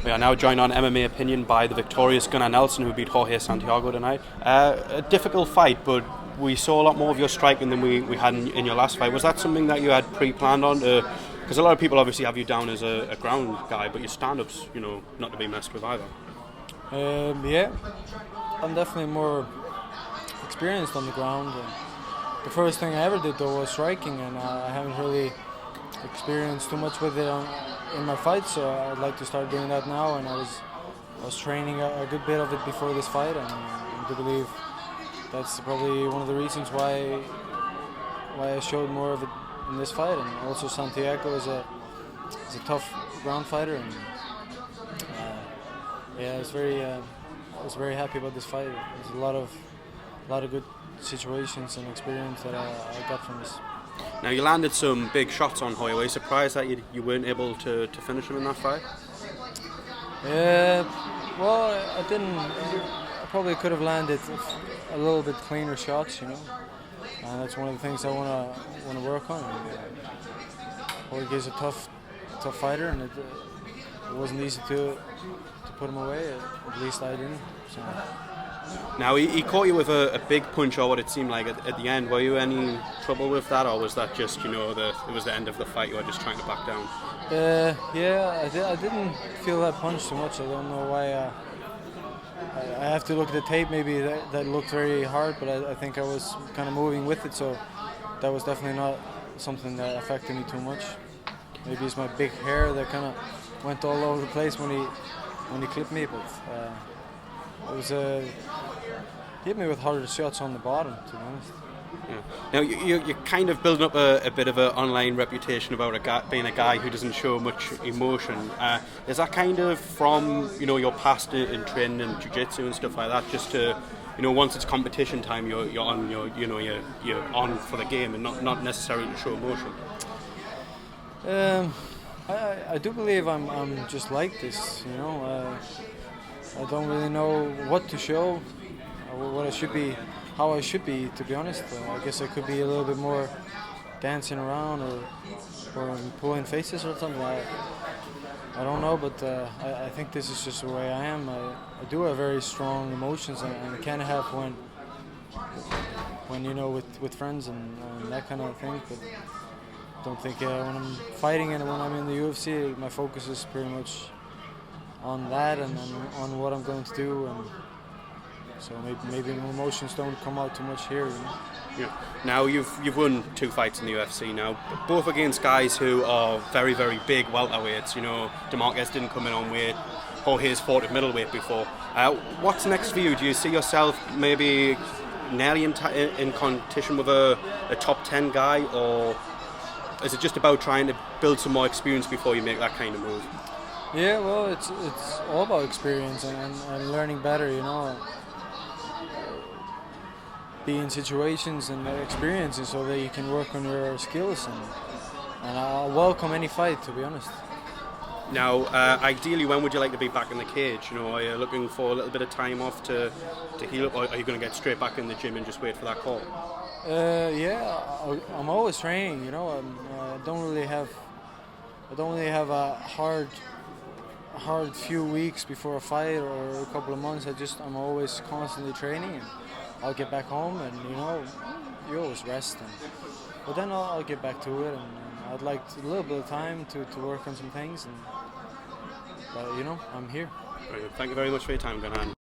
We are now joined on MMA Opinion by the victorious Gunnar who beat Jorge Santiago tonight. A difficult fight, but we saw a lot more of your striking than we had in your last fight. Was that something that you had pre-planned on? Because a lot of people obviously have you down as a ground guy, but your stand-ups, not to be messed with either. Yeah, I'm definitely more experienced on the ground. The first thing I ever did though was striking, and I haven't really experienced too much with it in my fights, so I'd like to start doing that now. And I was training a good bit of it before this fight, and I do believe that's probably one of the reasons why I showed more of it in this fight. And also Santiago is a tough ground fighter, and I was very happy about this fight. There's a lot of good situations and experience that I got from this. Now you landed some big shots on Hoyer. Were you surprised that you weren't able to finish him in that fight? Well, I didn't. I probably could have landed a little bit cleaner shots, and that's one of the things I want to work on. Hoyer is a tough fighter, and it wasn't easy to put him away. At least I didn't. So. Now he caught you with a big punch, or what it seemed like at the end. Were you any trouble with that, or was that just it was the end of the fight? You were just trying to back down. Yeah, I didn't feel that punch too much. I don't know why. I have to look at the tape. Maybe that looked very hard, but I think I was kind of moving with it, so that was definitely not something that affected me too much. Maybe it's my big hair that kind of went all over the place when he clipped me, but. It was hit me with harder shots on the bottom, to be honest. Yeah. Now you're kind of building up a bit of an online reputation about being a guy who doesn't show much emotion. Is that kind of from your past in training and jiu-jitsu and stuff like that? Just to once it's competition time, you're on for the game and not necessarily to show emotion. I do believe I'm just like this. I don't really know what to show, what I should be, how I should be, to be honest. I guess I could be a little bit more dancing around or pulling faces or something. I don't know, but I think this is just the way I am. I do have very strong emotions, and I kind of have when with friends and that kind of thing. But I don't think when I'm fighting and when I'm in the UFC, my focus is pretty much on that and on what I'm going to do, and so maybe emotions don't come out too much here. Yeah. Now you've won 2 fights in the UFC now, both against guys who are very, very big welterweights. DeMarquez didn't come in on weight. Jorge's fought at middleweight before. What's next for you? Do you see yourself maybe nearly in competition with a top 10 guy, or is it just about trying to build some more experience before you make that kind of move? Yeah, well, it's all about experience and learning better, be in situations and experiences so that you can work on your skills, and I'll welcome any fight, to be honest. Now, ideally, when would you like to be back in the cage? Are you looking for a little bit of time off to heal up, or are you going to get straight back in the gym and just wait for that call? Yeah, I'm always training, I don't really have a hard few weeks before a fight or a couple of months. I'm always constantly training, and I'll get back home, and you always rest, but then I'll get back to it, and I'd like a little bit of time to work on some things, but I'm here. Thank you very much for your time, Gunnar.